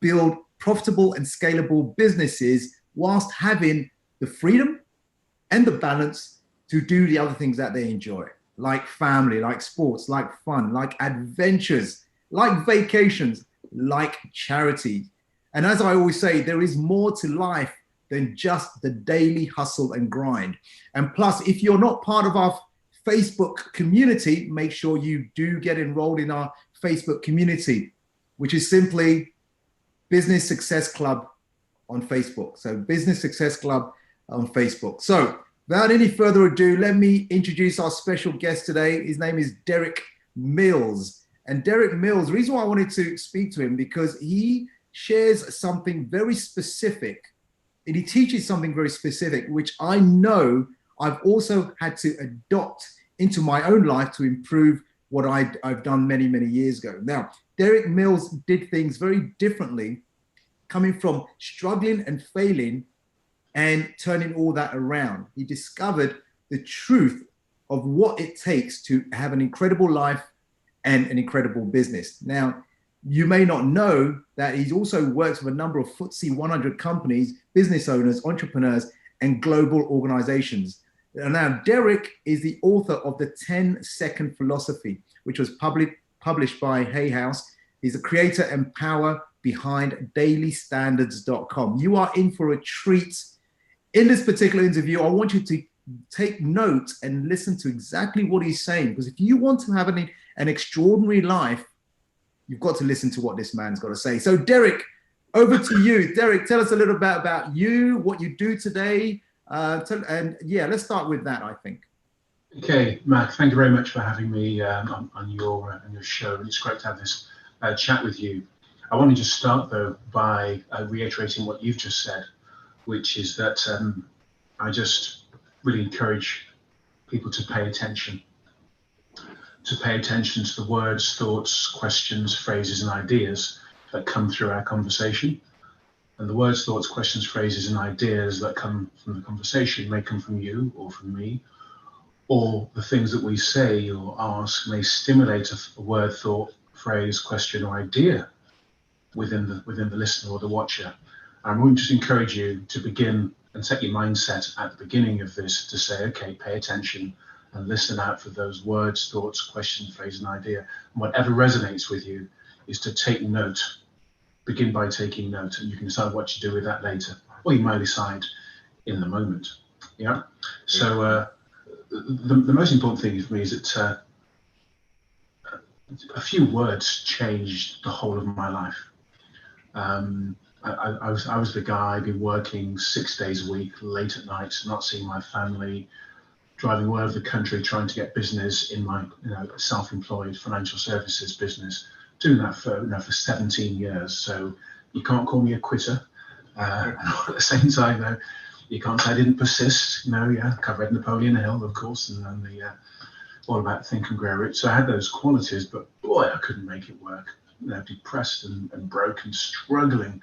build profitable and scalable businesses whilst having the freedom and the balance to do the other things that they enjoy, like family, like sports, like fun, like adventures, like vacations, like charity. And as I always say, there is more to life than just the daily hustle and grind. And plus, if you're not part of our Facebook community, make sure you do get enrolled in our Facebook community, which is simply Business Success Club on Facebook. So Business Success Club on Facebook. So without any further ado, let me introduce our special guest today. His name is Derek Mills. And Derek Mills, the reason why I wanted to speak to him, because he shares something very specific, and he teaches something very specific, which I know I've also had to adopt into my own life to improve what I've done many, many years ago. Now, Derek Mills did things very differently, coming from struggling and failing and turning all that around. He discovered the truth of what it takes to have an incredible life and an incredible business. Now, you may not know that he also works with a number of FTSE 100 companies, business owners, entrepreneurs, and global organizations. Now, Derek is the author of the 10-Second Philosophy, which was published by Hay House. He's the creator and power behind dailystandards.com. You are in for a treat. In this particular interview, I want you to take note and listen to exactly what he's saying, because if you want to have an extraordinary life, you've got to listen to what this man's got to say. So Derek, over to you. Derek, tell us a little bit about you, what you do today. Let's start with that, I think. Okay, Matt, thank you very much for having me on your show. And it's great to have this chat with you. I want to just start, though, by reiterating what you've just said, which is that I just really encourage people to pay attention to the words, thoughts, questions, phrases, and ideas that come through our conversation. And the words, thoughts, questions, phrases, and ideas that come from the conversation may come from you or from me, or the things that we say or ask may stimulate a word, thought, phrase, question, or idea within the listener or the watcher. I'm going to just encourage you to begin and set your mindset at the beginning of this to say, okay, pay attention and listen out for those words, thoughts, questions, phrase, and idea. And whatever resonates with you is to take note. Begin by taking note, and you can decide what to do with that later, or you might decide in the moment. Yeah. So the most important thing for me is that a few words changed the whole of my life. I was the guy, been working 6 days a week, late at night, not seeing my family, driving all over the country, trying to get business in my self-employed financial services business, doing that for 17 years. So you can't call me a quitter. At the same time, though, you can't say I didn't persist. I've read Napoleon Hill, of course, and the all about Think and Grow Rich. So I had those qualities, but boy, I couldn't make it work. Depressed and broke and struggling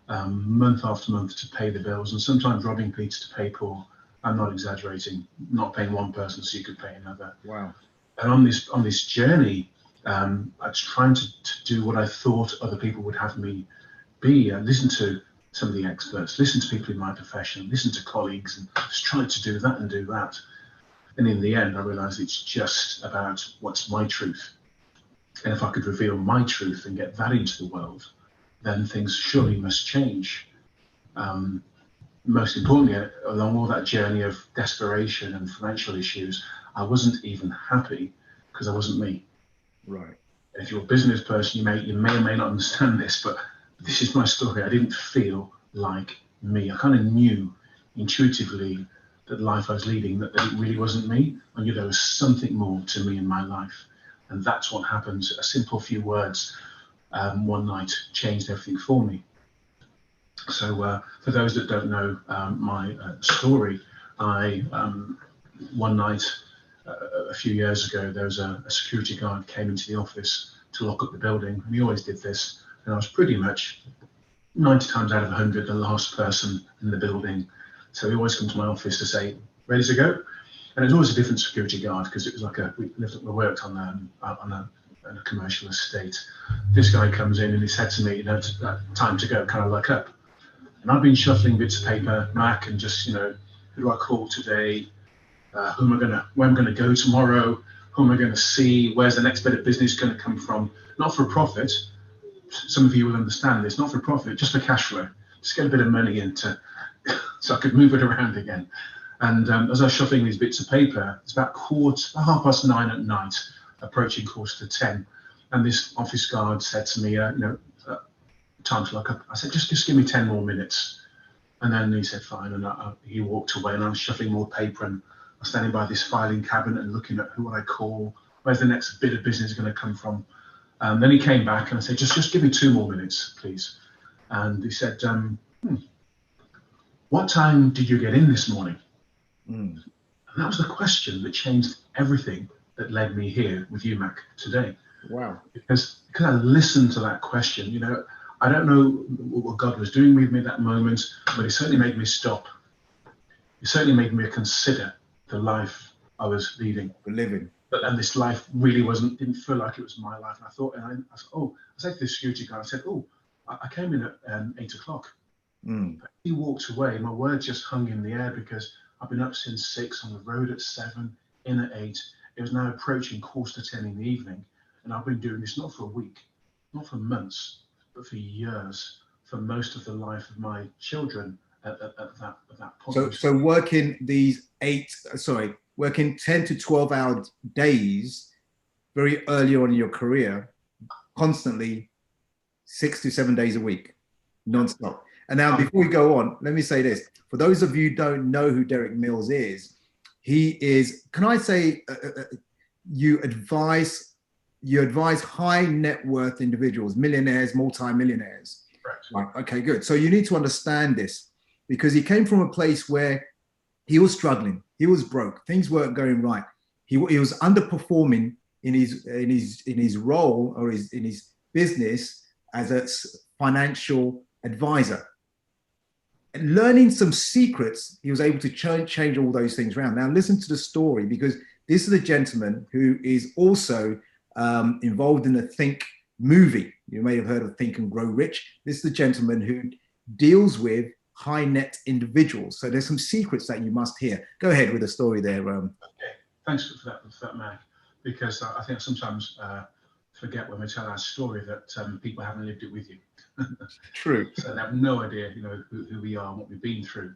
month after month to pay the bills, and sometimes robbing Peter to pay Paul. I'm not exaggerating. Not paying one person so you could pay another. Wow. And on this journey, I was trying to do what I thought other people would have me be. Listen to some of the experts, listen to people in my profession, listen to colleagues, and just try to do that and do that. And in the end, I realized it's just about what's my truth. And if I could reveal my truth and get that into the world, then things surely must change. Most importantly, along all that journey of desperation and financial issues, I wasn't even happy because I wasn't me. Right. And if you're a business person, you may or may not understand this, but this is my story. I didn't feel like me. I kind of knew intuitively that the life I was leading, that it really wasn't me. I knew there was something more to me in my life. And that's what happens. A simple few words one night changed everything for me. So for those that don't know my story, I one night a few years ago, there was a security guard came into the office to lock up the building, and he always did this. And I was pretty much 90 times out of 100 the last person in the building. So he always come to my office to say, ready to go? And it was always a different security guard, because it was like we worked on a a commercial estate. This guy comes in and he said to me, time to go, kind of look up. And I've been shuffling bits of paper, Mac, and just, who do I call today? Where am I gonna go tomorrow? Who am I going to see? Where's the next bit of business going to come from? Not for profit. Some of you will understand this. Not for profit, just for cash flow. Just get a bit of money into, so I could move it around again. And as I was shuffling these bits of paper, it's about 9:30 at night, approaching 10:15. And this office guard said to me, time to look up. I said, just give me 10 more minutes. And then he said, fine. And he walked away, and I was shuffling more paper, and I was standing by this filing cabinet and looking at who would I call, where's the next bit of business going to come from. Then he came back and I said, just give me 2 more minutes, please. And he said, what time did you get in this morning? And that was the question that changed everything that led me here with you, Mac, today. Wow. Because I listened to that question, I don't know what God was doing with me at that moment, but it certainly made me stop. It certainly made me consider the life I was leading. Living. And this life really didn't feel like it was my life. And I thought, I said to the security guard, I said, I came in at 8 o'clock. He walked away. My words just hung in the air because I've been up since 6, on the road at 7, in at 8. It was now approaching 9:45 in the evening. And I've been doing this not for a week, not for months, but for years, for most of the life of my children at that point. So working 10 to 12 hour days very early on in your career, constantly 6 to 7 days a week, non-stop. And now before we go on, let me say this. For those of you who don't know who Derek Mills is, he is, can I say, you advise high net worth individuals, millionaires, multi-millionaires. Right. Okay, good. So you need to understand this, because he came from a place where he was struggling. He was broke. Things weren't going right. He was underperforming in his role or in his business as a financial advisor. And learning some secrets, he was able to change all those things around. Now listen to the story, because this is a gentleman who is also involved in the Think movie. You may have heard of Think and Grow Rich. This is the gentleman who deals with high net individuals. So there's some secrets that you must hear. Go ahead with the story there. Okay, thanks for that, Mac, because I think sometimes forget when we tell our story that people haven't lived it with you. True. So they have no idea, who we are and what we've been through.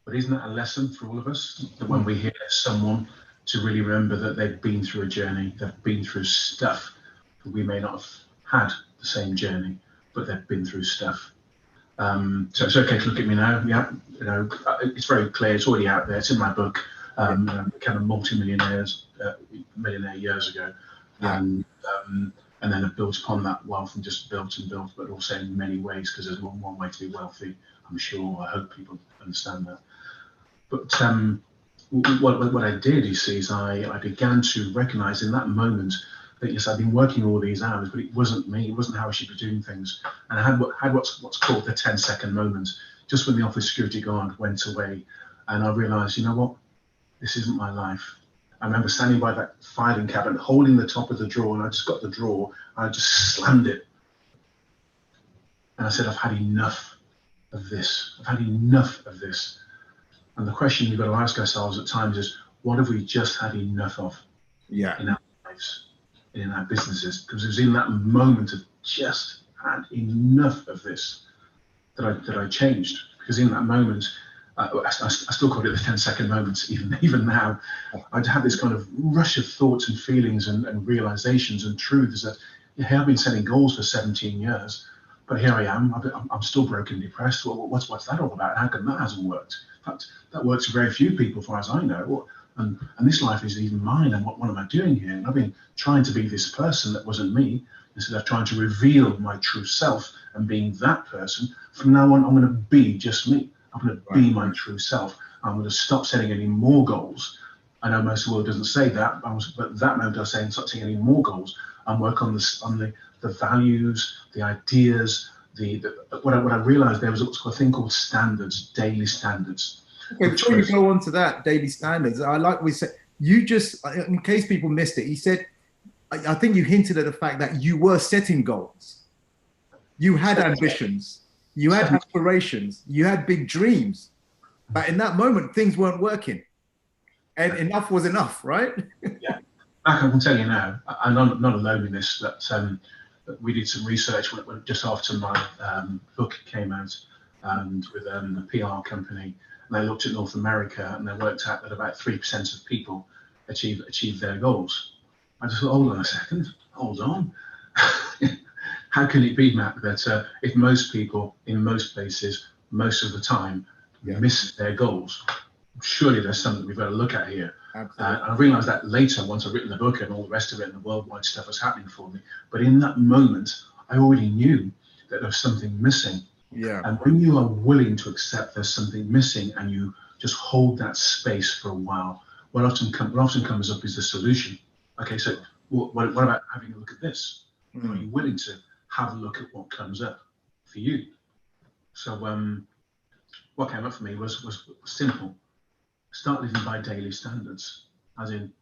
But isn't that a lesson for all of us, that when we hear someone, to really remember that they've been through a journey, they've been through stuff, that we may not have had the same journey, but they've been through stuff. So it's okay to look at me now. Yeah, it's very clear. It's already out there. It's in my book. Kind of multi-millionaire years ago, and then I've built upon that wealth and just built, but also in many ways, because there's one way to be wealthy. I'm sure. I hope people understand that. But what I did, you see, is I began to recognise in that moment that yes, I've been working all these hours, but it wasn't me. It wasn't how I should be doing things. And I had what's called the 10-second moment, just when the office security guard went away, and I realised, you know what, this isn't my life. I remember standing by that filing cabinet, holding the top of the drawer, and I just got the drawer, and I just slammed it. And I said, I've had enough of this. I've had enough of this. And the question you've got to ask ourselves at times is, what have we just had enough of in our lives, in our businesses? Because it was in that moment of just had enough of this that I changed. Because in that moment, I still call it the 10-second moment, even now. I'd had this kind of rush of thoughts and feelings and realizations and truths that, yeah, I've been setting goals for 17 years, but here I am. I'm still broken, depressed. What's that all about? How come that hasn't worked? In fact, that works for very few people, as far as I know. And this life isn't even mine. And what am I doing here? And I've been trying to be this person that wasn't me, instead of trying to reveal my true self and being that person. From now on, I'm going to be just me. I'm going to be my true self. I'm going to stop setting any more goals. I know most of the world doesn't say that, but that moment I was saying stop setting any more goals and work on the values, the ideas. What I realized there was a thing called standards, daily standards. Okay, before you go on to that, daily standards, I like we said, you just, in case people missed it, he said, I think you hinted at the fact that you were setting goals. You had ambitions, you had aspirations, you had big dreams. But in that moment, things weren't working. And enough was enough, right? Yeah. I can tell you now, I'm not alone in this, that we did some research just after my book came out, and with a PR company, and they looked at North America, and they worked out that about 3% of people achieve their goals. I just thought, hold on a second, hold on. How can it be, Matt, that if most people in most places, most of the time, miss their goals? Surely there's something we've got to look at here. I realised that later, once I've written the book and all the rest of it, and the worldwide stuff was happening for me. But in that moment, I already knew that there was something missing. Yeah. And when you are willing to accept there's something missing, and you just hold that space for a while, what often comes up is the solution. Okay, so what about having a look at this? Are you willing to have a look at what comes up for you? So what came up for me was simple. Start living by daily standards, as in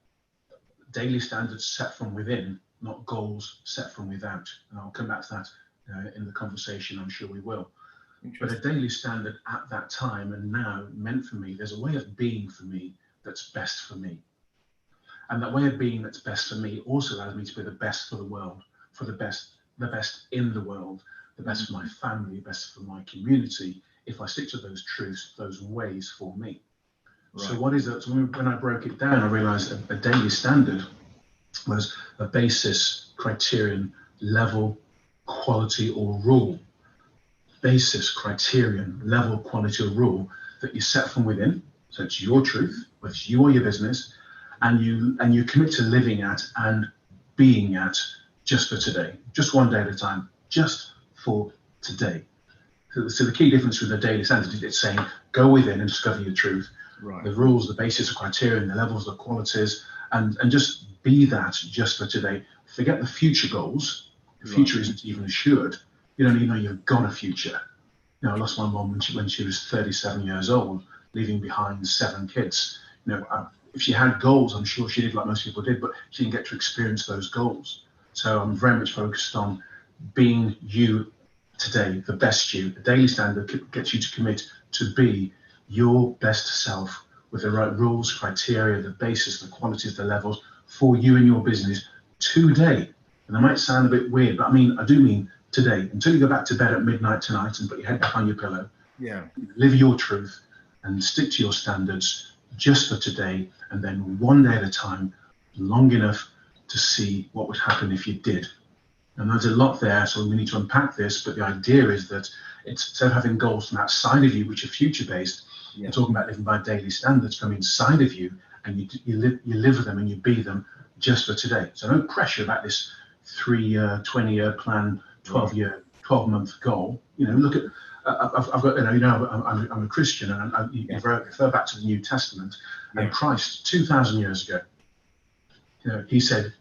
daily standards set from within, not goals set from without. And I'll come back to that in the conversation, I'm sure we will. But a daily standard at that time and now meant for me, there's a way of being for me that's best for me. And that way of being that's best for me also allows me to be the best for the world, for the best in the world, the best for my family, best for my community, if I stick to those truths, those ways for me. Right. So what is it? So when I broke it down, I realized a daily standard was a basis, criterion, level, quality, or rule. Basis, criterion, level, quality, or rule that you set from within. So it's your truth, whether it's you or your business, and you commit to living at and being at just for today, just one day at a time, just for today. So the key difference with the daily standard is it's saying go within and discover your truth. Right. The rules, the basis, the criterion, the levels, the qualities, and just be that just for today. Forget the future goals. The future isn't even assured. You don't even know you've got a future. You know, I lost my mom when she was 37 years old, leaving behind 7 kids. You know, if she had goals, I'm sure she did like most people did, but she didn't get to experience those goals. So I'm very much focused on being you today, the best you. The daily standard gets you to commit to be your best self with the right rules, criteria, the basis, the qualities, the levels for you and your business today. And that might sound a bit weird, but I do mean today. Until you go back to bed at midnight tonight and put your head back on your pillow. Yeah. Live your truth and stick to your standards just for today, and then one day at a time, long enough to see what would happen if you did. And there's a lot there, so we need to unpack this, but the idea is that instead of having goals from outside of you, which are future-based, you're talking about living by daily standards from inside of you, and you live them and you be them just for today. So no pressure about this 3-year, 20-year plan, 12-month goal. You know, look at, I've got, I'm a Christian, and you refer back to the New Testament, and Christ 2,000 years ago, you know, he said,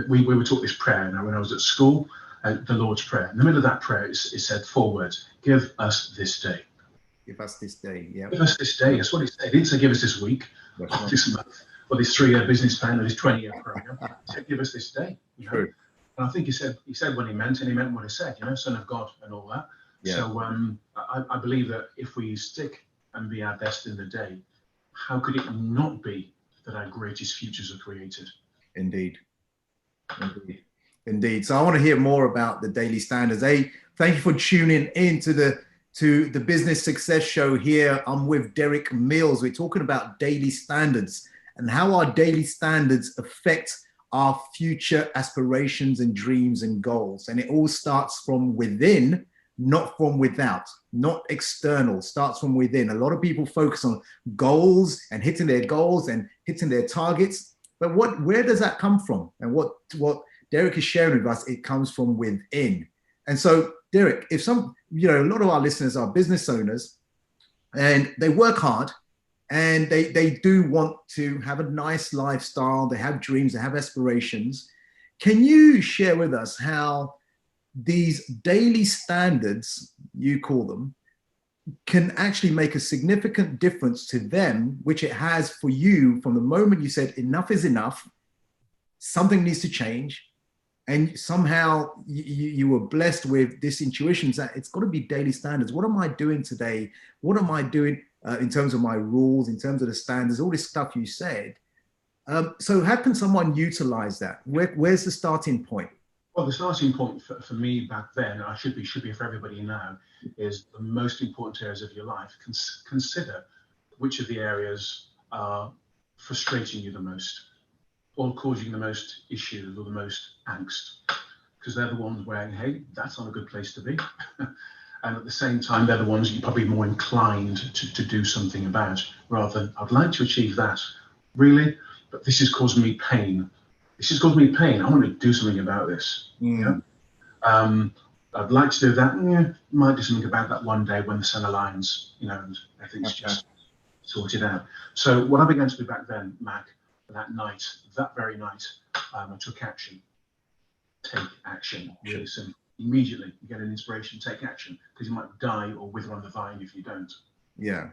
we were taught this prayer now when I was at school, the Lord's Prayer. In the middle of that prayer, it said 4 words: give us this day. Give us this day, yeah. Give us this day, that's what it said. It didn't say give us this week, or this month, or this 3-year business plan, or this 20-year program. It said give us this day. You know? And I think he said what he meant, and he meant what he said, you know, Son of God and all that. Yeah. So I believe that if we stick and be our best in the day, how could it not be that our greatest futures are created? Indeed. So I want to hear more about the daily standards. Thank you for tuning in to the Business Success Show here. I'm with Derek Mills. We're talking about daily standards and how our daily standards affect our future aspirations and dreams and goals. And it all starts from within, not from without, not external, starts from within. A lot of people focus on goals and hitting their goals and hitting their targets. But where does that come from? And what Derek is sharing with us, it comes from within. And so, Derek, if a lot of our listeners are business owners and they work hard and they do want to have a nice lifestyle, they have dreams, they have aspirations, can you share with us how these daily standards, you call them, can actually make a significant difference to them, which it has for you from the moment you said enough is enough, something needs to change, and somehow you were blessed with this intuition that it's got to be daily standards. What am I doing today? What am I doing in terms of my rules, in terms of the standards, all this stuff you said? So how can someone utilize that? Where's the starting point? Well, the starting point for me back then, and I should be for everybody now, is the most important areas of your life. Consider which of the areas are frustrating you the most, or causing the most issues or the most angst, because they're the ones where, hey, that's not a good place to be. And at the same time, they're the ones you're probably more inclined to do something about, rather than, I'd like to achieve that, really, but this is causing me pain. This has caused me pain. I want to do something about this. Mm. Yeah? I'd like to do that. Yeah, might do something about that one day when the sun aligns, and everything's just sorted out. So what I began to do back then, Mac, that very night, I took action. Take action. Really simple. Immediately, you get an inspiration, take action, because you might die or wither on the vine if you don't. Yeah.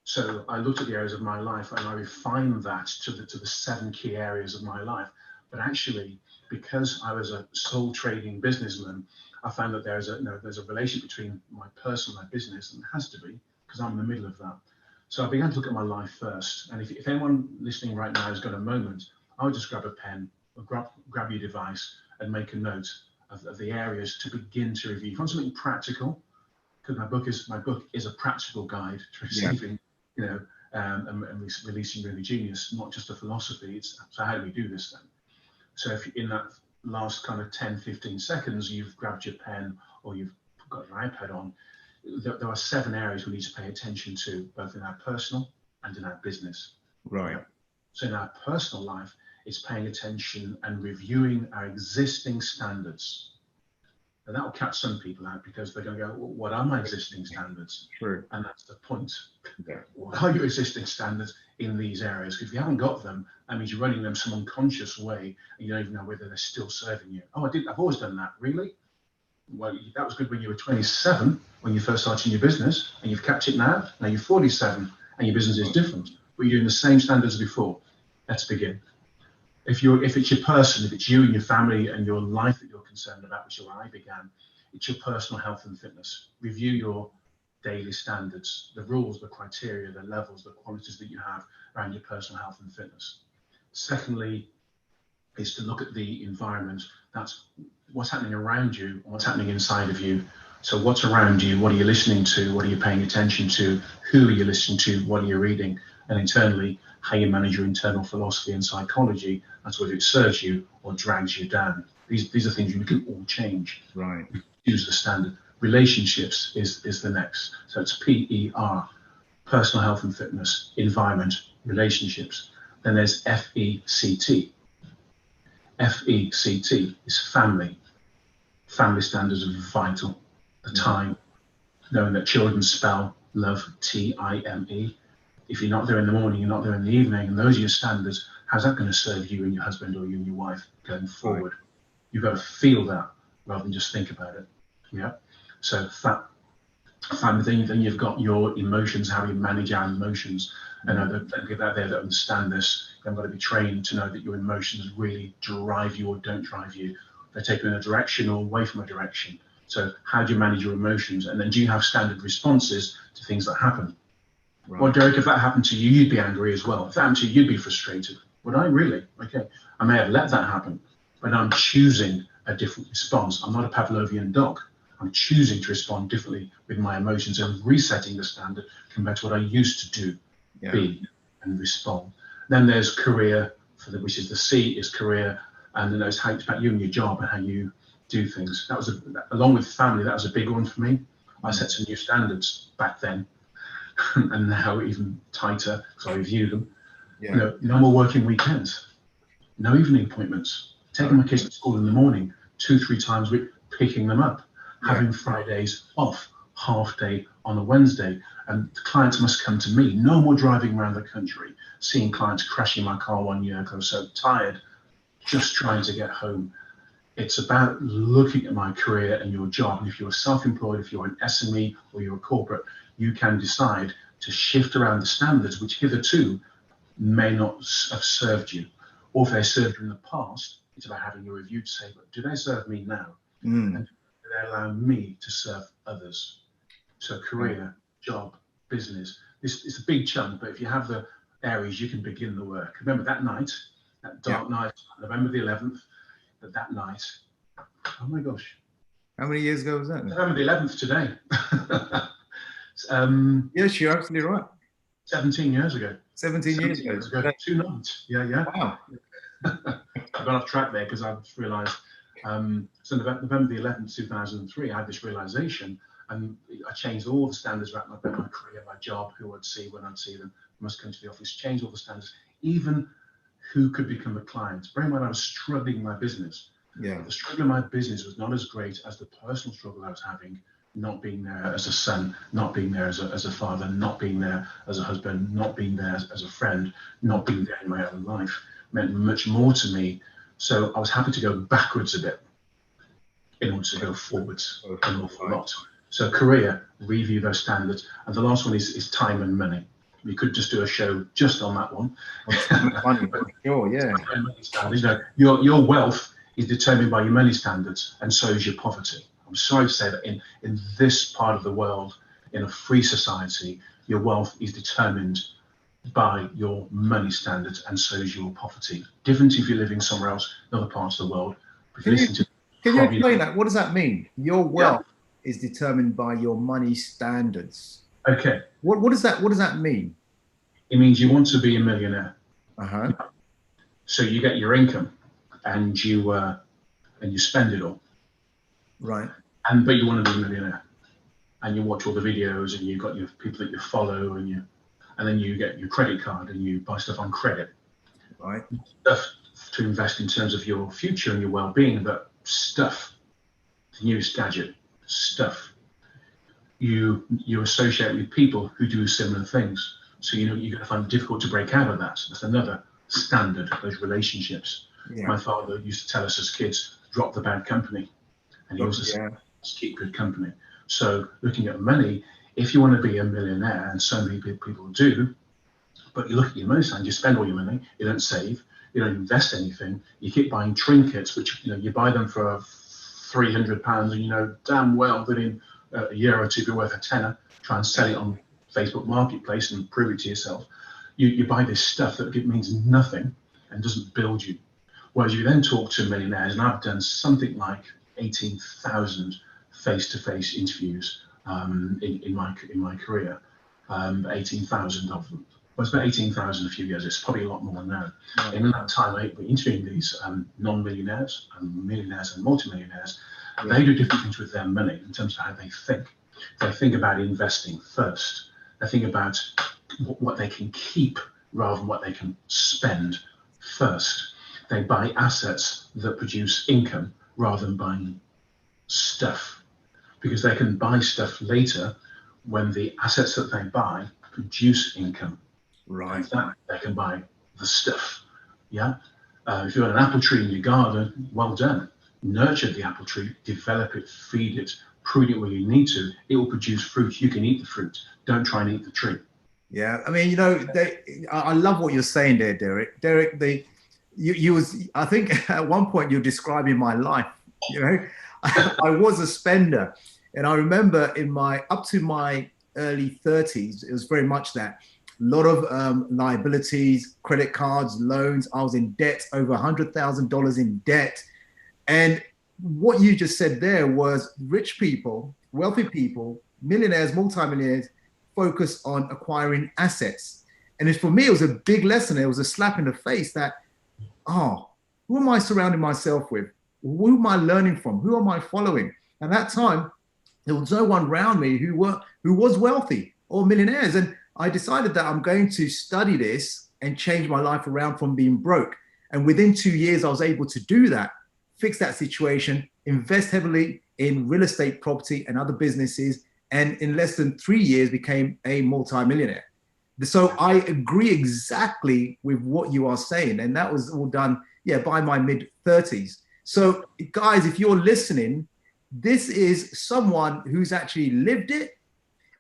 So I looked at the areas of my life and I refined that to the 7 key areas of my life. But actually, because I was a sole trading businessman, I found that there's a relationship between my personal and my business, and it has to be, because I'm in the middle of that. So I began to look at my life first. And if anyone listening right now has got a moment, I would just grab a pen or grab your device and make a note of the areas to begin to review. If you want something practical, because my book is a practical guide to receiving, and releasing really genius, not just a philosophy. It's so how do we do this then? So if in that last kind of 10, 15 seconds, you've grabbed your pen or you've got your iPad on, there are 7 areas we need to pay attention to, both in our personal and in our business. Right. So in our personal life, it's paying attention and reviewing our existing standards. And that will catch some people out, because they're going to go, well, what are my existing standards? True. And that's the point. Yeah. What are your existing standards in these areas? Because if you haven't got them, that means you're running them some unconscious way, and you don't even know whether they're still serving you. Oh, I've always done that. Really? Well, that was good when you were 27, when you first started your business, and you've kept it now. Now you're 47, and your business is different, but you're doing the same standards as before. Let's begin. If it's your person, if it's you and your family and your life that you're concerned about, which is where I began, it's your personal health and fitness. Review your daily standards, the rules, the criteria, the levels, the qualities that you have around your personal health and fitness. Secondly, is to look at the environment. That's what's happening around you, what's happening inside of you. So what's around you? What are you listening to? What are you paying attention to? Who are you listening to? What are you reading? And internally, how you manage your internal philosophy and psychology. That's whether it serves you or drags you down. These are things you can all change. Right. Use the standard. Relationships is the next. So it's PER, personal health and fitness, environment, relationships. Then there's FECT. FECT is family. Family standards are vital. The time, knowing that children spell love TIME. If you're not there in the morning, you're not there in the evening, and those are your standards, how's that going to serve you and your husband or you and your wife going forward? Right. You've got to feel that rather than just think about it. Yeah. So family, then you've got your emotions, how we manage our emotions. And people out there that understand this, they've got to be trained to know that your emotions really drive you or don't drive you. They take you in a direction or away from a direction. So how do you manage your emotions? And then do you have standard responses to things that happen? Right. Well, Derek, if that happened to you, you'd be angry as well. If that happened to you, you'd be frustrated. Would I really? Okay, I may have let that happen, but I'm choosing a different response. I'm not a Pavlovian dog. I'm choosing to respond differently with my emotions and resetting the standard compared to what I used to do, be, and respond. Then there's career, which is the C is career, and then there's how it's about you and your job and how you do things. That was along with family. That was a big one for me. I set some new standards back then. And now even tighter because I review them. Yeah. No more working weekends, no evening appointments, taking my kids to school in the morning 2-3 times a week, picking them up, having Fridays off, half day on a Wednesday, and the clients must come to me. No more driving around the country, seeing clients crashing my car 1 year ago, so tired, just trying to get home. It's about looking at my career and your job. And if you're self-employed, if you're an SME or you're a corporate, you can decide to shift around the standards which hitherto may not have served you, or if they served you in the past, It's about having a review to say, but do they serve me now? Mm. And do they allow me to serve others? So career, job, business. It's a big chunk, but if you have the areas, you can begin the work. Remember that night, that dark night, November the 11th, that night. Oh my gosh. How many years ago was that? November the 11th today. Yes, you're absolutely right. 17 years ago. 17 years ago. 2 nights. Yeah. Wow. I got off track there because I just realised. So November the 11th, 2003, I had this realisation, and I changed all the standards about my career, my job, who I'd see, when I'd see them, must come to the office, changed all the standards, even who could become a client. Bear in mind, I was struggling in my business. Yeah. The struggle in my business was not as great as the personal struggle I was having, not being there as a son, not being there as a father, not being there as a husband, not being there as a friend, not being there in my own life, meant much more to me. So I was happy to go backwards a bit in order to go forwards an awful lot. So career, review those standards. And the last one is time and money. We could just do a show just on that one. Money, sure, yeah. Standards. You know, your wealth is determined by your money standards, and so is your poverty. I'm sorry to say that in this part of the world, in a free society, your wealth is determined by your money standards, and so is your poverty. Different if you're living somewhere else, in other parts of the world. Can you explain that? What does that mean? Your wealth is determined by your money standards. Okay. What does that mean? It means you want to be a millionaire. Uh-huh. So you get your income, and you spend it all. Right. But you want to be a millionaire, and you watch all the videos, and you've got your people that you follow, and then you get your credit card and you buy stuff on credit. Right. Stuff to invest in terms of your future and your well-being, but stuff, the newest gadget, stuff. You associate with people who do similar things. So you're going to find it difficult to break out of that. That's another standard, those relationships. Yeah. My father used to tell us as kids, drop the bad company. And he also said, keep good company. So looking at money, if you want to be a millionaire, and so many people do, but you look at your money stand, you spend all your money, you don't save, you don't invest anything, you keep buying trinkets, which you buy them for £300, and you know damn well that in a year or two be worth a tenner. Try and sell it on Facebook Marketplace and prove it to yourself. You buy this stuff that means nothing and doesn't build you. Whereas you then talk to millionaires, and I've done something like 18,000 face-to-face interviews in my career, 18,000 of them. Well, it's about 18,000 a few years. It's probably a lot more now. Right. In that time, I've been interviewing these non-millionaires and millionaires and multi-millionaires. Yeah. They do different things with their money in terms of how they think. They think about investing first. They think about what they can keep rather than what they can spend first. They buy assets that produce income rather than buying stuff, because they can buy stuff later when the assets that they buy produce income. Right. Like that, they can buy the stuff. Yeah. If you've got an apple tree in your garden, well done. Nurture the apple tree, develop it, feed it, prune it where you need to. It will produce fruit. You can eat the fruit. Don't try and eat the tree. Yeah. I mean, I love what you're saying there, Derek. Derek, I think at one point you're describing my life. I was a spender, and I remember up to my early 30s, it was very much that. A lot of liabilities, credit cards, loans. I was in debt, over $100,000 in debt. And what you just said there was rich people, wealthy people, millionaires, multimillionaires, focus on acquiring assets. And for me, it was a big lesson. It was a slap in the face that, who am I surrounding myself with? Who am I learning from? Who am I following? At that time, there was no one around me who was wealthy or millionaires. And I decided that I'm going to study this and change my life around from being broke. And within 2 years, I was able to do that, fix that situation, invest heavily in real estate, property, and other businesses. And in less than 3 years, became a multi-millionaire. So I agree exactly with what you are saying. And that was all done, by my mid 30s. So guys, if you're listening, this is someone who's actually lived it.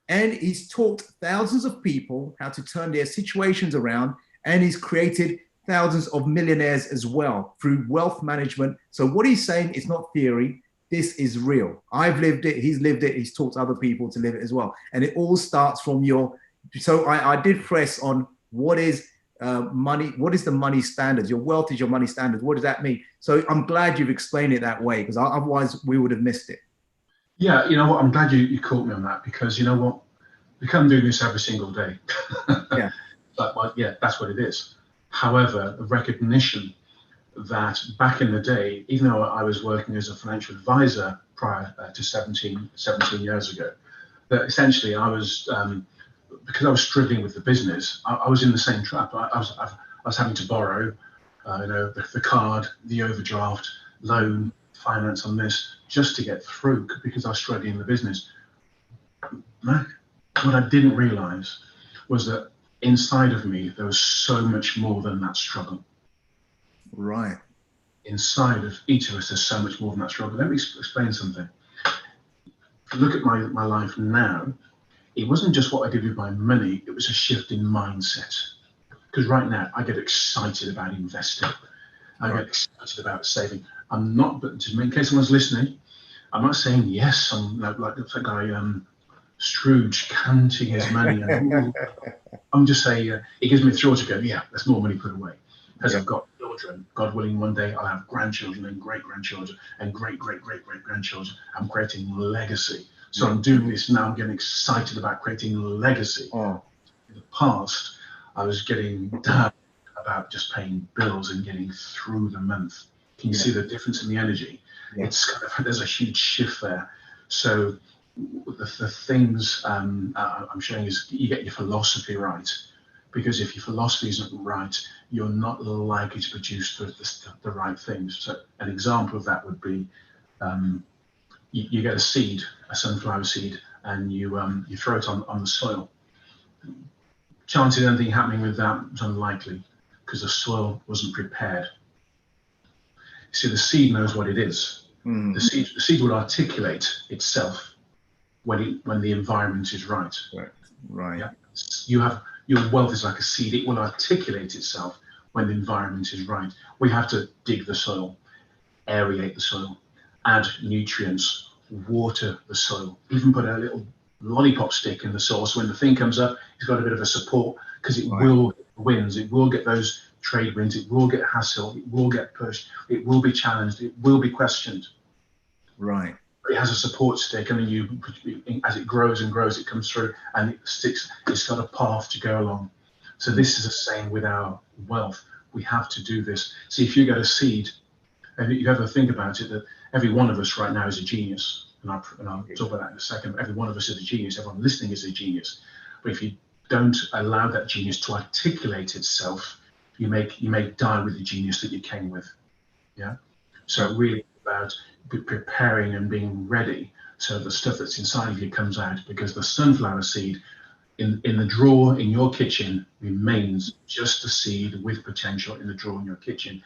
And he's taught thousands of people how to turn their situations around, and he's created thousands of millionaires as well through wealth management. So what he's saying is not theory. This is real. I've lived it. He's lived it. He's taught other people to live it as well. And it all starts from your. So I did press on what is money. What is the money standards? Your wealth is your money standards. What does that mean? So I'm glad you've explained it that way, because otherwise we would have missed it. Yeah, you know what? I'm glad you caught me on that, because you know what? We can't do this every single day. Yeah. But well, yeah, that's what it is. However, the recognition that back in the day, even though I was working as a financial advisor prior to 17 years ago, that essentially I was, because I was struggling with the business, I was in the same trap. I was having to borrow, the card, the overdraft, loan, finance on this, just to get through, because I was struggling in the business. What I didn't realize was that inside of me, there was so much more than that struggle. Right. Inside of each of us, there's so much more than that struggle. Let me explain something. If you look at my life now, it wasn't just what I did with my money, it was a shift in mindset. Because right now, I get excited about investing. I get excited about saving. I'm not, but just in case someone's listening, I'm not saying yes, I'm like that guy, Scrooge counting his money. And, I'm just saying, it gives me a thrill to go, yeah, there's more money put away. As I've got children, God willing, one day I'll have grandchildren and great-grandchildren and great-great-great-great-grandchildren. I'm creating legacy. So I'm doing this now. I'm getting excited about creating legacy. Oh. In the past, I was getting down about just paying bills and getting through the month. Can you see the difference in the energy? Yeah. It's kind of, there's a huge shift there. So the things I'm showing is you get your philosophy right, because if your philosophy isn't right, you're not likely to produce the right things. So an example of that would be you get a seed, a sunflower seed, and you throw it on the soil. Chances of anything happening with that is unlikely, because the soil wasn't prepared. See, the seed knows what it is. The seed will articulate itself when the environment is right. Right. Yeah? Your wealth is like a seed. It will articulate itself when the environment is right. We have to dig the soil, aerate the soil, add nutrients, water the soil, even put a little lollipop stick in the soil, so when the thing comes up, it's got a bit of a support, because it will get winds, it will get those trade winds, it will get hassle, it will get pushed, it will be challenged, it will be questioned. Right. It has a support stick, and then as it grows and grows, it comes through and it sticks. It's got a path to go along. So this is the same with our wealth. We have to do this. See, if you get a seed, and you ever think about it, that every one of us right now is a genius, and I'll talk about that in a second. Every one of us is a genius. Everyone listening is a genius. But if you don't allow that genius to articulate itself, you may die with the genius that you came with. Yeah. So really about preparing and being ready, so the stuff that's inside of you comes out, because the sunflower seed in the drawer in your kitchen remains just a seed with potential in the drawer in your kitchen.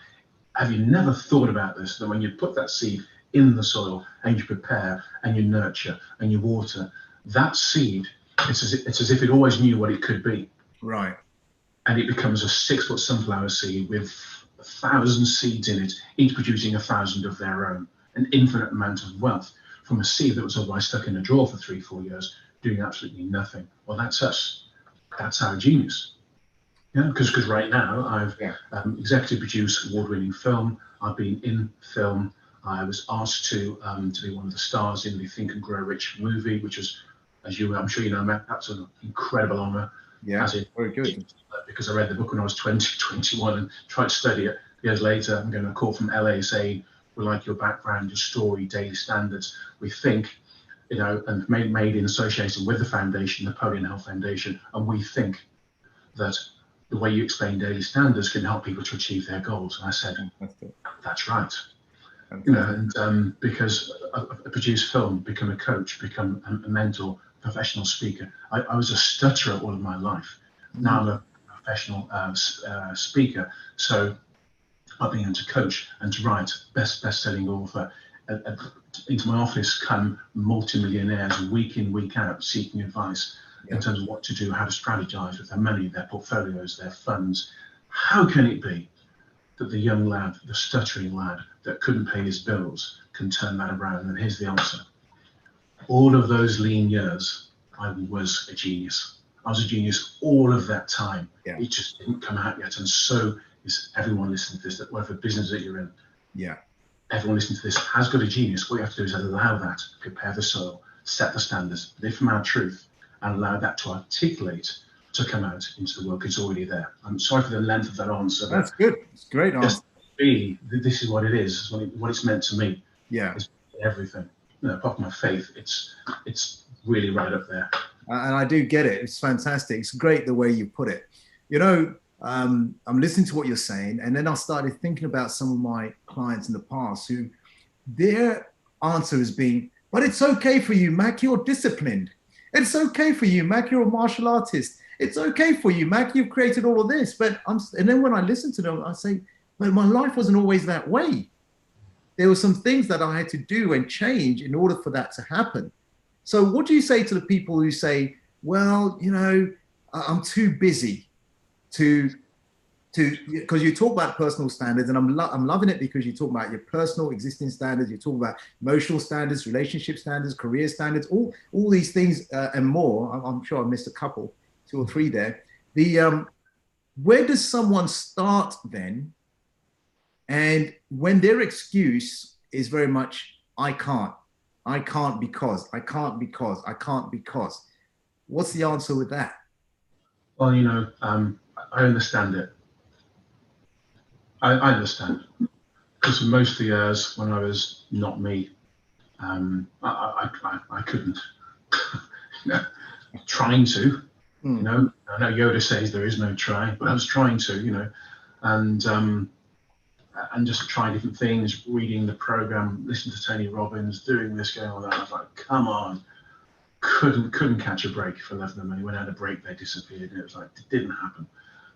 Have you never thought about this, that when you put that seed in the soil and you prepare and you nurture and you water, that seed, it's as if it always knew what it could be. Right. And it becomes a 6-foot sunflower seed with 1,000 seeds in it, each producing 1,000 of their own, an infinite amount of wealth from a seed that was otherwise stuck in a drawer for 3-4 years, doing absolutely nothing. Well, that's us. That's our genius. Yeah, because right now I've executive produced award-winning film. I've been in film. I was asked to be one of the stars in the Think and Grow Rich movie, which was, I'm sure you know, Matt, that's an incredible honor. Yeah, very good. Because I read the book when I was 21 and tried to study it. Years later, I'm getting a call from LA saying, we like your background, your story, daily standards. We think, and made in association with the foundation, Napoleon Health Foundation, and we think that the way you explain daily standards can help people to achieve their goals. And I said, that's right. And because I produce film, become a coach, become a mentor, professional speaker. I was a stutterer all of my life. Now I'm a professional speaker. So I've been able to coach and to write best-selling author. Into my office come multi-millionaires week in, week out, seeking advice in terms of what to do, how to strategize with their money, their portfolios, their funds, How can it be that the young lad, the stuttering lad that couldn't pay his bills can turn that around? And here's the answer. All of those lean years, I was a genius. I was a genius all of that time. Yeah. It just didn't come out yet. And so is everyone listening to this, that whatever business that you're in, Yeah. everyone listening to this has got a genius. What you have to do is allow that, prepare the soil, set the standards, live from our truth, and allow that to articulate, to come out into the world. It's already there. I'm sorry for the length of that answer. That's good. It's a great answer. This is what it is. What it's meant to me. Yeah. It's everything. Apart from my faith, it's really right up there. And I do get it. It's fantastic. It's great the way you put it. I'm listening to what you're saying, and then I started thinking about some of my clients in the past who their answer has been, but it's okay for you, Mac, you're disciplined. It's okay for you, Mac, you're a martial artist. It's okay for you, Mac, you've created all of this. And then when I listen to them, I say, but my life wasn't always that way. There were some things that I had to do and change in order for that to happen. So what do you say to the people who say, well, I'm too busy because you talk about personal standards, and I'm loving it because you talk about your personal existing standards, you talk about emotional standards, relationship standards, career standards, all these things and more. I'm sure I missed a couple, 2 or 3 there. Where does someone start then? And when their excuse is very much, I can't because, what's the answer with that? Well, I understand it. I understand. Because for most of the years when I was not me, I couldn't. Trying to, I know Yoda says there is no try, but I was trying to, and just trying different things, reading the program, listening to Tony Robbins, doing this, going on that. I was like, come on. Couldn't catch a break for 11 of them. And when I had a break, they disappeared. And it was like, it didn't happen.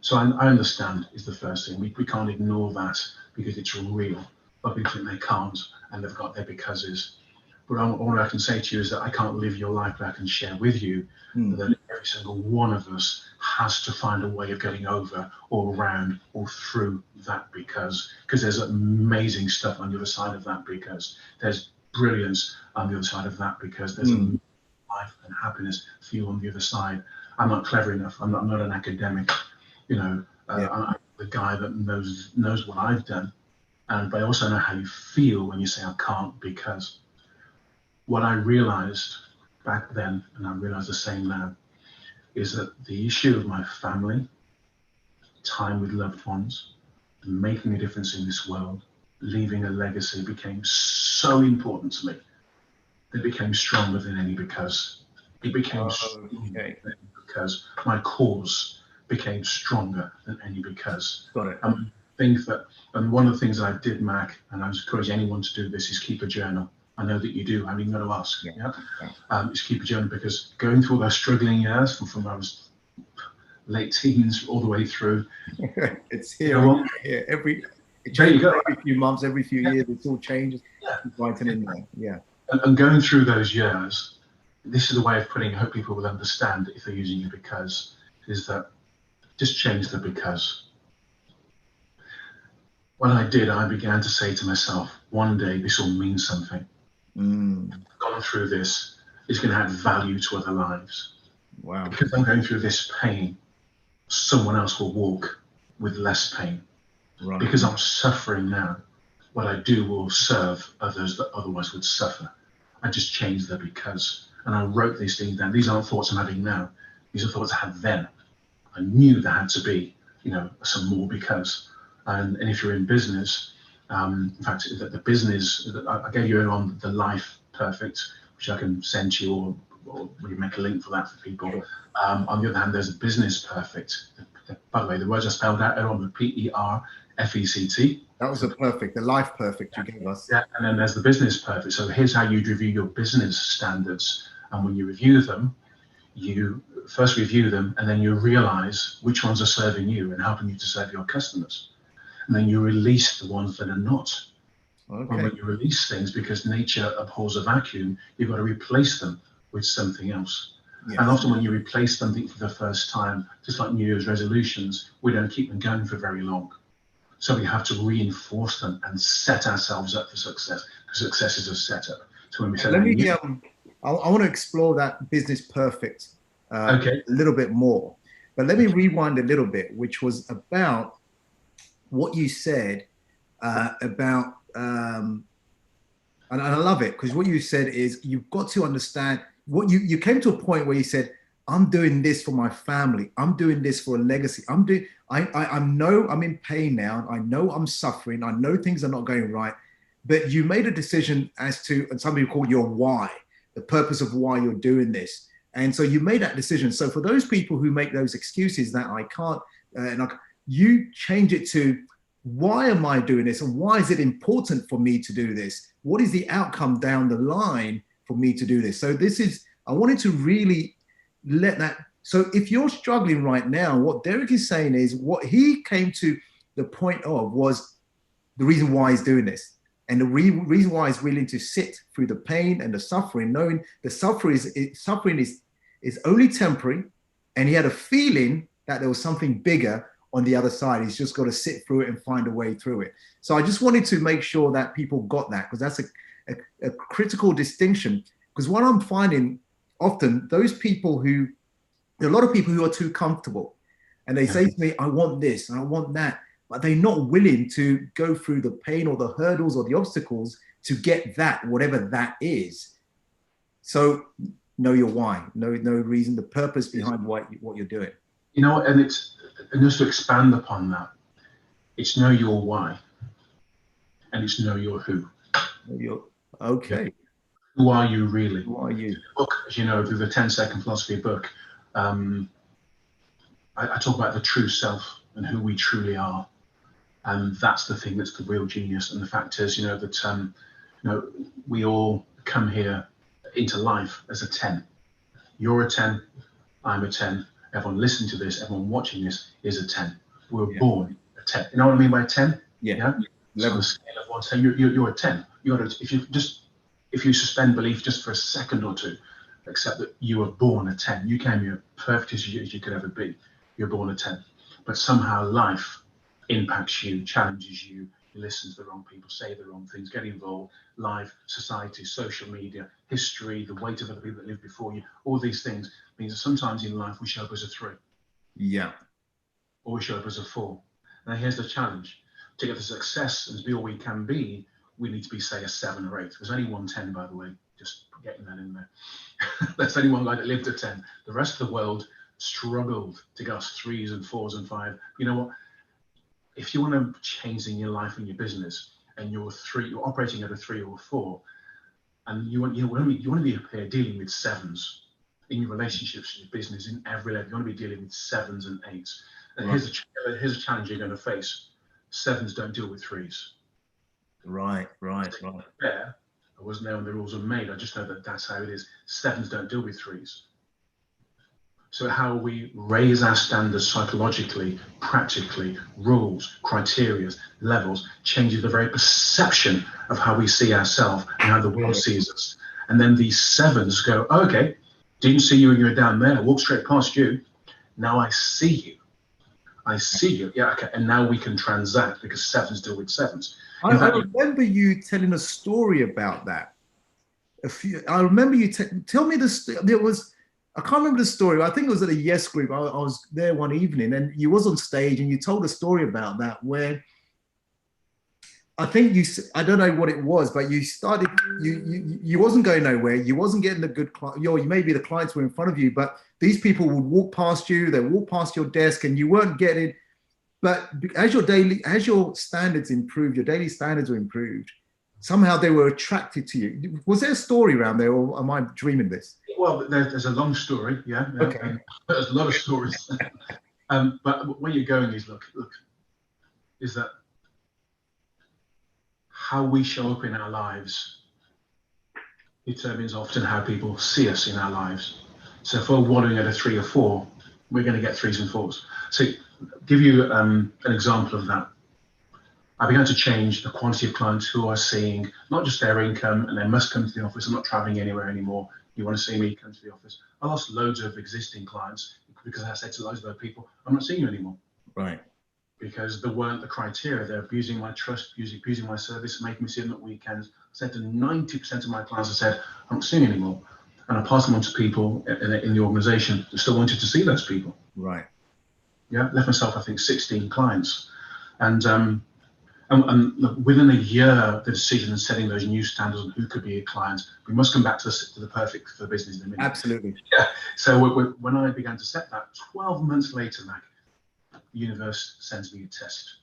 So I understand is the first thing. We can't ignore that because it's real. But people think they can't, and they've got their becauses. But all I can say to you is that I can't live your life, but I can share with you that every single one of us has to find a way of getting over or around or through that because there's amazing stuff on the other side of that, because there's brilliance on the other side of that, because there's life and happiness for you on the other side. I'm not clever enough. I'm not an academic. I'm the guy that knows what I've done, but I also know how you feel when you say I can't, because what I realized back then, and I realize the same now, is that the issue of my family, time with loved ones, making a difference in this world, leaving a legacy became so important to me. It became stronger than any because. It became because my cause became stronger than any because. Got it. I think that, and one of the things I did, Mac, and I would encourage anyone to do this, is keep a journal. I know that you do. I mean, got to ask. Is keep a journal, because going through all those struggling years from when I was late teens all the way through. It's here. Every few months, every few years, it all changes. Writing in there. Yeah. And going through those years, this is the way of putting it. I hope people will understand if they're using it because, is that just change the because. When I did, I began to say to myself, one day this will mean something. Gone through this, it's going to add value to other lives. Wow. Because I'm going through this pain, someone else will walk with less pain. Right. Because I'm suffering now, what I do will serve others that otherwise would suffer. I just changed the because. And I wrote these things down. These aren't thoughts I'm having now. These are thoughts I had then. I knew there had to be, some more because. And if you're in business, in fact, the business, I gave you on the Life Perfect, which I can send to you, or we make a link for that for people. On the other hand, there's a Business Perfect. By the way, the words I spelled out are on the PERFECT. That was the Life Perfect you gave us. Yeah, and then there's the Business Perfect. So here's how you'd review your business standards. And when you review them, you first review them, and then you realize which ones are serving you and helping you to serve your customers. And then you release the ones that are not. Okay. And when you release things, because nature abhors a vacuum, you've got to replace them with something else. Yes. And often when you replace something for the first time, just like New Year's resolutions, we don't keep them going for very long. So we have to reinforce them and set ourselves up for success, because success is a setup. So when we set Let me, I want to explore that business perfect okay, a little bit more. But let me rewind a little bit, which was about what you said about, and I love it because what you said is you've got to understand what you came to a point where you said, I'm doing this for my family. I'm doing this for a legacy. I know I'm in pain now. I know I'm suffering. I know things are not going right. But you made a decision as to, and some people call your why, the purpose of why you're doing this. And so you made that decision. So for those people who make those excuses that I can't, you change it to, why am I doing this? And why is it important for me to do this? What is the outcome down the line for me to do this? So I wanted to really let that. So if you're struggling right now, what Derek is saying is what he came to the point of was the reason why he's doing this. And the reason why he's willing to sit through the pain and the suffering, knowing the suffering is only temporary. And he had a feeling that there was something bigger on the other side. He's just got to sit through it and find a way through it. So I just wanted to make sure that people got that, because that's a critical distinction. Because what I'm finding often, a lot of people who are too comfortable, and they say to me, I want this and I want that, but they're not willing to go through the pain or the hurdles or the obstacles to get that, whatever that is. So know your why, know reason, the purpose behind what you're doing. You know, and just to expand upon that, it's know your why, and it's know your who. Okay. Yeah. Who are you really? Who are you? Book, as you know, through the 10-second philosophy book, I talk about the true self and who we truly are, and that's the thing that's the real genius. And the fact is, that we all come here into life as a 10. You're a 10, I'm a 10. Everyone listening to this, everyone watching this is a 10. We were born a 10. You know what I mean by 10? Yeah. So on a scale of 1 to 10, you're a 10. You got to, if you suspend belief just for a second or two, accept that you were born a 10. You came here perfect as you could ever be. You're born a 10. But somehow life impacts you, challenges you, you listen to the wrong people, say the wrong things, get involved, life, society, social media, history, the weight of other people that lived before you, all these things means that sometimes in life we show up as a 3. Yeah. Or we show up as a 4. Now here's the challenge. To get the success and to be all we can be, we need to be, say, a 7 or 8. There's only one 10, by the way, just getting that in there. That's only one guy that lived at 10. The rest of the world struggled to get us 3s and 4s and 5. You know what? If you want to change in your life and your business, and you're operating at a 3 or 4, and you want to be up here dealing with 7s in your relationships, in your business, in every level. You want to be dealing with 7s and 8s. And right. here's a challenge you're going to face. 7s don't deal with 3s. Right. There, I wasn't there when the rules were made. I just know that that's how it is. 7s don't deal with 3s. So how we raise our standards psychologically, practically, rules, criteria, levels, changes the very perception of how we see ourselves and how the world sees us. And then these 7s go, oh, okay, didn't see you when you were down there, walked straight past you. Now I see you. Yeah, okay. And now we can transact because 7s deal with 7s. I remember you telling a story about that. I remember you tell me I can't remember the story. I think it was at a Yes group. I was there one evening and you was on stage and you told a story about that where I think I don't know what it was, but you started, you wasn't going nowhere. You wasn't getting the good client. Maybe the clients were in front of you, but these people would walk past you, they walk past your desk and you weren't getting, but as your standards improved, your daily standards were improved, somehow they were attracted to you. Was there a story around there or am I dreaming this? Well, there's a long story, yeah. Okay. There's a lot of stories. But where you're going is, look, is that how we show up in our lives determines often how people see us in our lives. So if we're wallowing at a 3 or 4, we're going to get 3s and 4s. So give you an example of that. I began to change the quantity of clients who are seeing not just their income and they must come to the office. I'm not traveling anywhere anymore. You want to see me? Come to the office. I lost loads of existing clients because I said to loads of other people, I'm not seeing you anymore. Right. Because there weren't the criteria. They're abusing my trust, abusing my service, making me see them at weekends. I said to 90% of my clients, I said, I'm not seeing anymore. And I passed them on to people in the organization that still wanted to see those people. Right. Yeah, left myself, I think, 16 clients. And within a year, the decision of setting those new standards on who could be a client, we must come back to the perfect for business in a minute. Absolutely. Yeah. So when I began to set that, 12 months later, Mac, the universe sends me a test,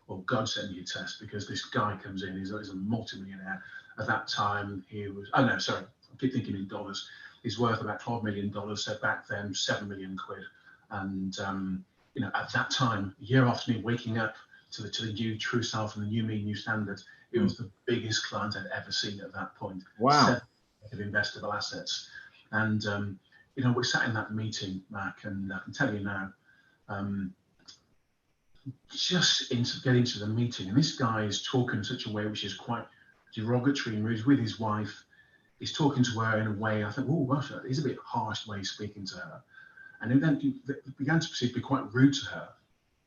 or God sent me a test, because this guy comes in, he's a multi-millionaire. At that time, he was, oh no, sorry, I keep thinking in dollars. He's worth about $12 million, so back then, 7 million quid. And, at that time, a year after me waking up to the new true self and the new me, new standards, it was the biggest client I'd ever seen at that point. Wow. Of investable assets. And, we sat in that meeting, Mac, and I can tell you now, just get into the meeting, and this guy is talking in such a way which is quite derogatory, and he's with his wife. He's talking to her in a way I think, oh gosh, he's a bit harsh the way he's speaking to her. And then he began to perceive to be quite rude to her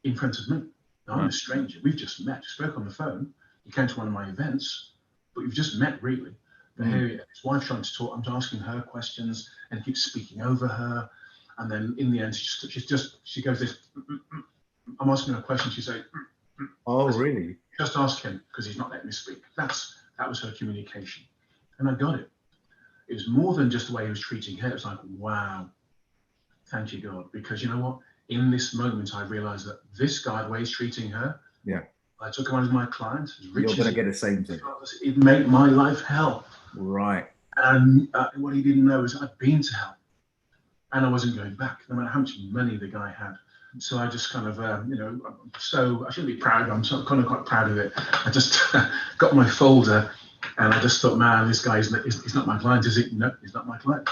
in front of me. Now, I'm a stranger. We've just met, spoke on the phone. He came to one of my events, but we've just met really. But here his wife's trying to talk. I'm asking her questions, and he keeps speaking over her. And then in the end, she goes this. I'm asking her a question. She says, "Oh, really? Just ask him, because he's not letting me speak." That was her communication, and I got it. It was more than just the way he was treating her. It was like, wow, thank you, God, because you know what? In this moment, I realized that this guy, the way he's treating her, I took him on as my client. You're going to get the same thing. It made my life hell. Right. And what he didn't know is I'd been to hell, and I wasn't going back, no matter how much money the guy had. So I just kind of, so I shouldn't be proud. I'm kind of quite proud of it. I just got my folder, and I just thought, man, this guy is not my client, is he? No, he's not my client.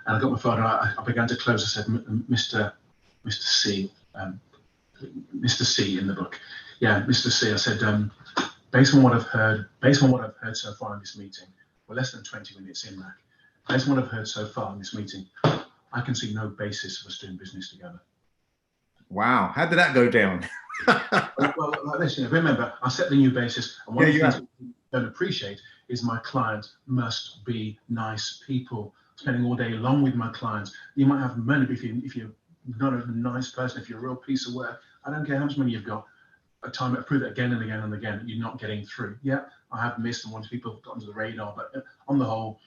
And I got my folder. I began to close. I said, Mr. C, Mr. C in the book. Yeah, Mr. C. I said, based on what I've heard so far in this meeting, we're less than 20 minutes in, Mac. Based on what I've heard so far in this meeting, I can see no basis for us doing business together. Wow, how did that go down? Well, like this, remember, I set the new basis, and one of the things I don't appreciate is my client must be nice people. Spending all day long with my clients. You might have money, but if you're not a nice person, if you're a real piece of work, I don't care how much money you've got. A time I prove it again and again and again, you're not getting through. Yeah, I have missed, and once people have got onto the radar, but on the whole,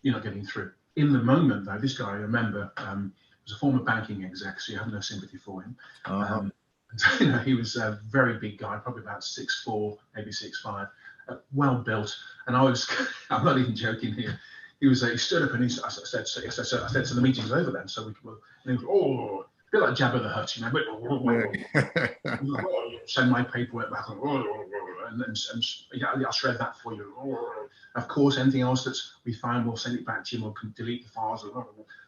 you're not getting through. In the moment, though, this guy, I remember, was a former banking exec, so you have no sympathy for him. He was a very big guy, probably about 6'4", maybe 6'5", well built. And I'm not even joking here. He stood up, and I said, so the meeting's over then. So and he was, a bit like Jabba the Hutt, send my paperwork back, and I'll shred that for you. Of course, anything else that we find, we'll send it back to you, we'll delete the files. I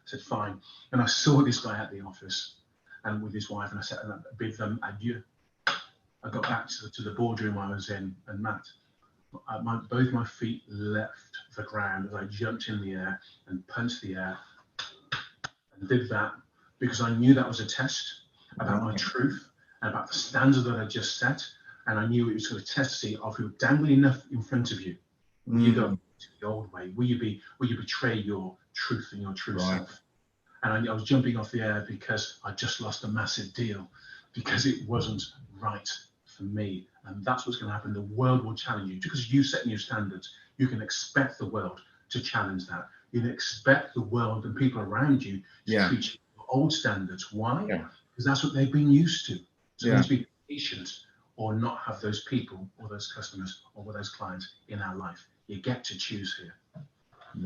said, fine. And I saw this guy at the office, and with his wife, and I said, and I bid them adieu. I got back to the boardroom I was in, and Matt, both my feet left the ground as I jumped in the air and punched the air, and did that because I knew that was a test about my truth and about the standard that I just set, and I knew it was going to test to see if you were dangling enough in front of you. Will you go to the old way? Will you betray your truth and your true self? And I was jumping off the air because I just lost a massive deal, because it wasn't right for me. And that's what's going to happen. The world will challenge you. Because you set new standards, you can expect the world to challenge that. You can expect the world and people around you to treat you with old standards. Why? Because that's what they've been used to. So you need to be patient, or not have those people or those customers or those clients in our life. You get to choose here.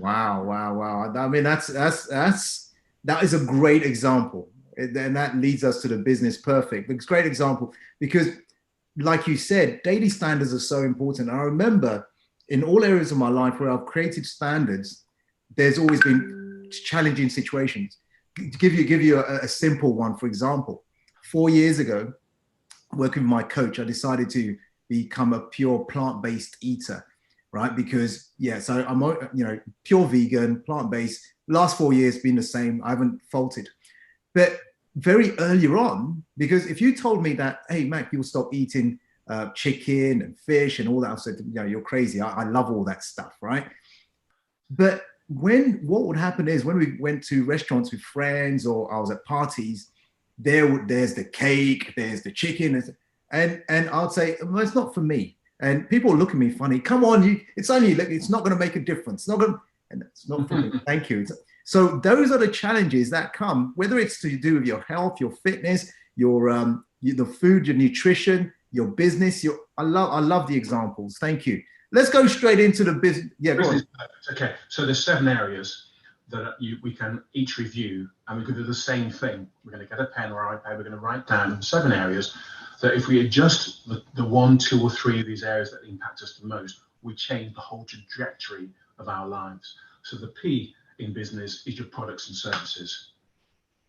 Wow. I mean, that is a great example. And that leads us to the business perfect. It's a great example because, like you said, daily standards are so important. I remember in all areas of my life where I've created standards, there's always been challenging situations. To give you a simple one, for example, 4 years ago, working with my coach, I decided to become a pure plant-based eater. right? Because yeah, so I'm pure vegan, plant-based. Last 4 years been the same. I haven't faltered. But very earlier on, because if you told me that, hey, Mac, you'll stop eating chicken and fish and all that, I said, you're crazy. I love all that stuff, right? But what would happen is when we went to restaurants with friends or I was at parties, there's the cake, there's the chicken, and I'd say, well, it's not for me. And people look at me funny. Come on, it's not going to make a difference. It's not going, and it's not for me. Thank you. So those are the challenges that come, whether it's to do with your health, your fitness, the food, your nutrition, your business. I love the examples. Thank you. Let's go straight into the business. Yeah, go on. Okay, so there's 7 areas that we can each review, and we can do the same thing. We're going to get a pen or iPad. We're going to write down 7 areas that if we adjust the 1, 2, or 3 of these areas that impact us the most, we change the whole trajectory of our lives. So the P in business is your products and services.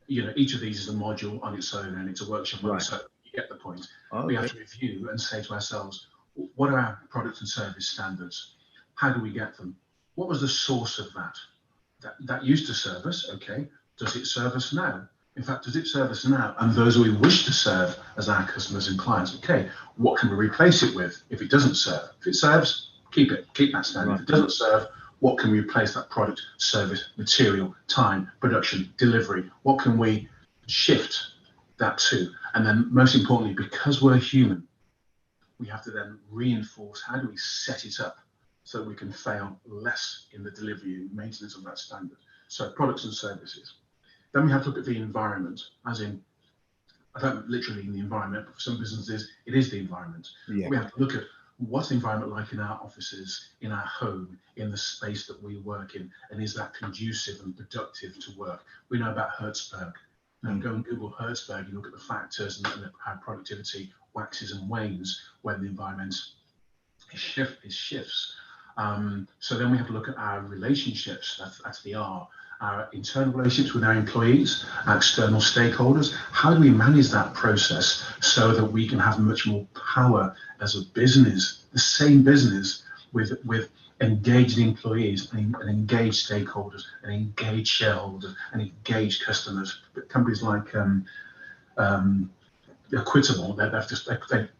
Each of these is a module on its own, and it's a workshop on its own. You get the point. Okay. We have to review and say to ourselves, what are our product and service standards? How do we get them? What was the source of that? That used to serve us, okay. Does it serve us now? In fact, does it serve us now? And those we wish to serve as our customers and clients, okay, what can we replace it with if it doesn't serve? If it serves, keep that standard. Right. If it doesn't serve, what can we replace that product, service, material, time, production, delivery? What can we shift that to? And then most importantly, because we're human, we have to then reinforce how do we set it up so we can fail less in the delivery and maintenance of that standard. So products and services. Then we have to look at the environment, as in, I don't literally mean the environment, but for some businesses, it is the environment. Yeah. We have to look at what's the environment like in our offices, in our home, in the space that we work in, and is that conducive and productive to work? We know about Hertzberg. And go and Google Hertzberg, you look at the factors and how productivity waxes and wanes when the environment shifts. So then we have to look at our relationships, that's the R, our internal relationships with our employees, our external stakeholders. How do we manage that process so that we can have much more power as a business, the same business with engaged employees and engaged stakeholders and engaged shareholders and engaged customers. But companies like Equitable, they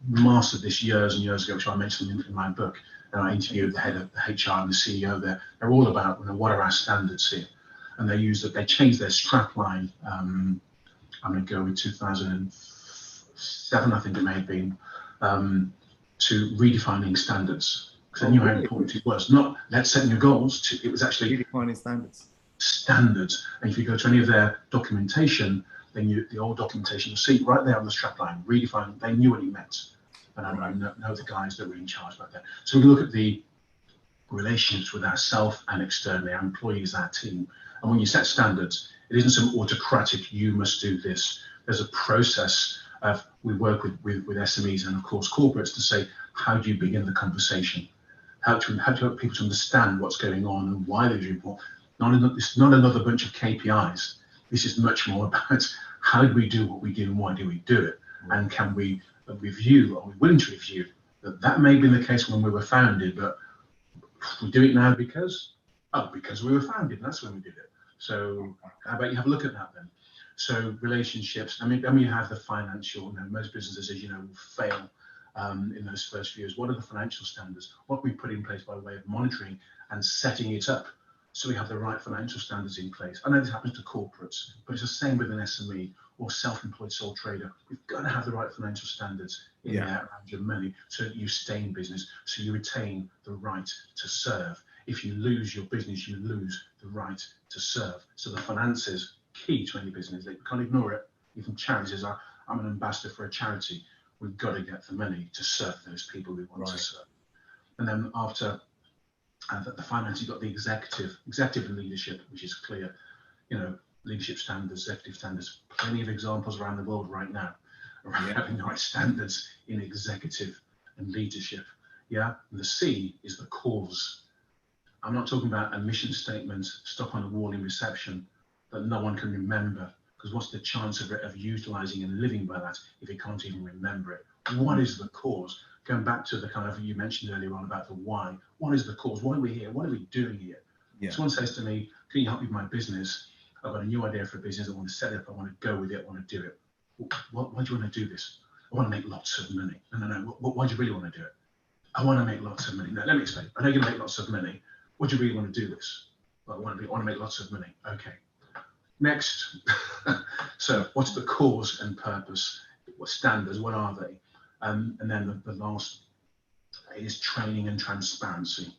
mastered this years and years ago, which I mentioned in my book. And I interviewed the head of the HR and the CEO there. They're all about what are our standards here, and they changed their strap line. I'm going to go with 2007, I think it may have been, to redefining standards. Because I knew how important it was. Not let's set new goals. It was actually redefining standards. Standards. And if you go to any of their documentation, then the old documentation, you'll see right there on the strap line, redefining. They knew what it meant. And I know the guys that were in charge back there. So we look at the relationships with ourselves and externally, our employees, our team. And when you set standards, it isn't some autocratic, you must do this. There's a process of, we work with SMEs and of course corporates to say, how do you begin the conversation? How to help people to understand what's going on and why they're doing what. It's not another bunch of KPIs. This is much more about how do we do what we do and why do we do it? And can we review, are we willing to review? That may have been the case when we were founded, but we do it now because we were founded, and that's when we did it. So how about you have a look at that then? So relationships, then we have the financial, most businesses, as you know, will fail in those first few years. What are the financial standards? What can we put in place by way of monitoring and setting it up so we have the right financial standards in place? I know this happens to corporates, but it's the same with an SME or self-employed sole trader. We've got to have the right financial standards in there around your money so that you stay in business, so you retain the right to serve. If you lose your business, you lose the right to serve. So the finances, key to any business. They can't ignore it. Even charities are, I'm an ambassador for a charity. We've got to get the money to serve those people we want to serve. And then after the finance, you've got the executive and leadership, which is clear. Leadership standards, executive standards, plenty of examples around the world right now around having the right standards in executive and leadership. And the C is the cause. I'm not talking about a mission statement stuck on a wall in reception that no one can remember, because what's the chance of utilizing and living by that if you can't even remember it? What is the cause? Going back to the kind of, you mentioned earlier on about the why. What is the cause? Why are we here? What are we doing here? Yeah. Someone says to me, can you help me with my business? I've got a new idea for a business. I want to set it up. I want to go with it. I want to do it. Why do you want to do this? I want to make lots of money. No. Why do you really want to do it? I want to make lots of money. Now, let me explain. I know you're going to make lots of money. Why do you really want to do this? Well, I want to make lots of money. Okay. Next. So what's the cause and purpose? What standards? What are they? And then the last is training and transparency.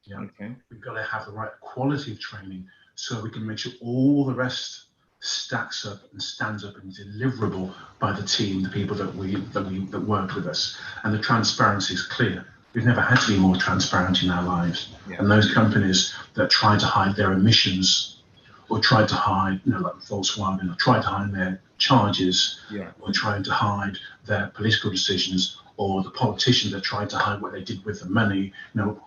Yeah. Okay. We've got to have the right quality of training so we can make sure all the rest stacks up and stands up and is deliverable by the team, the people that work with us. And the transparency is clear. We've never had to be more transparent in our lives. Yeah. And those companies that try to hide their emissions or try to hide, like Volkswagen, or try to hide their charges, or trying to hide their political decisions, or the politicians that tried to hide what they did with the money,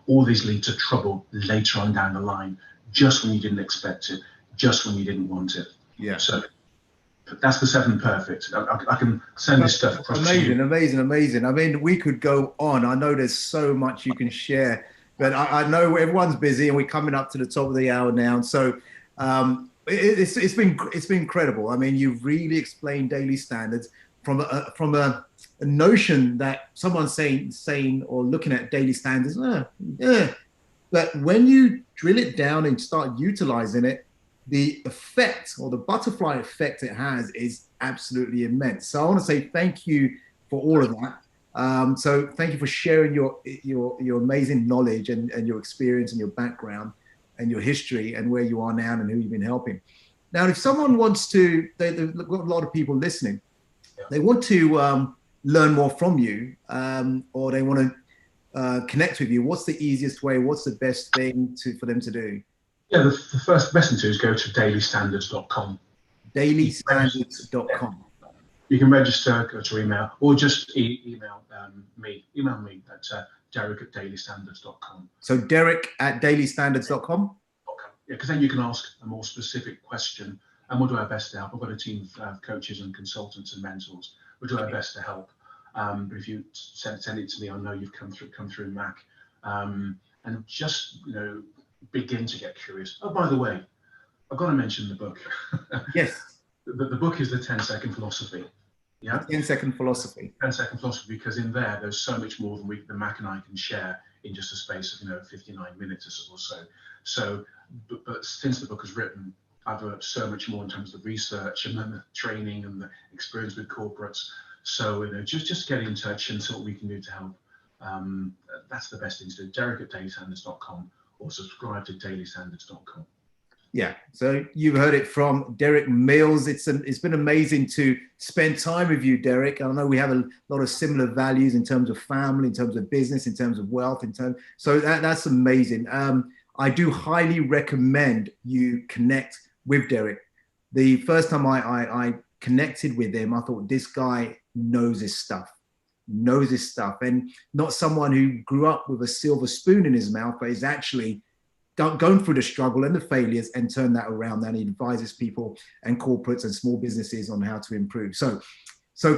all these lead to trouble later on down the line, just when you didn't expect it, just when you didn't want it. Yeah. So that's the 7 perfect. I can send this stuff across to you. Amazing. I mean, we could go on. I know there's so much you can share, but I know everyone's busy and we're coming up to the top of the hour now. So it's been incredible. I mean, you've really explained daily standards from a notion that someone's saying or looking at daily standards. But when you drill it down and start utilizing it, the effect or the butterfly effect it has is absolutely immense. So I want to say thank you for all of that. So thank you for sharing your amazing knowledge and your experience and your background and your history and where you are now and who you've been helping. Now, if someone wants to, they've got a lot of people listening, they want to learn more from you, or they want to connect with you, what's the easiest way? What's the best thing for them to do? Yeah, the best thing to do is go to dailystandards.com. Dailystandards.com. You can register, go to email, or just email me. Email me at Derek@dailystandards.com. So Derek@dailystandards.com? Yeah, because then you can ask a more specific question, and we'll do our best to help. I've got a team of coaches and consultants and mentors. We'll do our best to help. But if you send it to me, I know you've come through Mac, and just begin to get curious. Oh, by the way, I've got to mention the book. Yes. The book is the 10-second philosophy. Yeah. 10-second philosophy. 10-second philosophy, because in there's so much more than Mac and I can share in just a space of 59 minutes or so. So, but since the book was written, I've learned so much more in terms of the research and then the training and the experience with corporates. So just get in touch and see what we can do to help. That's the best thing to do. Derek@dailystandards.com or subscribe to dailystandards.com. Yeah, so you've heard it from Derek Mills. It's been amazing to spend time with you, Derek. I know we have a lot of similar values in terms of family, in terms of business, in terms of wealth, so that's amazing. I do highly recommend you connect with Derek. The first time I connected with him, I thought this guy knows his stuff, and not someone who grew up with a silver spoon in his mouth, but is actually going through the struggle and the failures and turn that around. And he advises people and corporates and small businesses on how to improve. So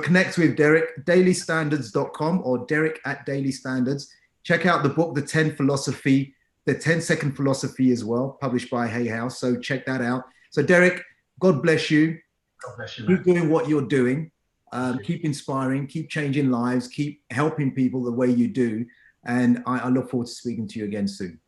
connect with Derek, dailystandards.com or Derek@dailystandards. Check out the book, The 10-second philosophy as well, published by Hay House. So check that out. So Derek, God bless you. God bless you. Keep doing what you're doing. Keep inspiring, keep changing lives, keep helping people the way you do. And I look forward to speaking to you again soon.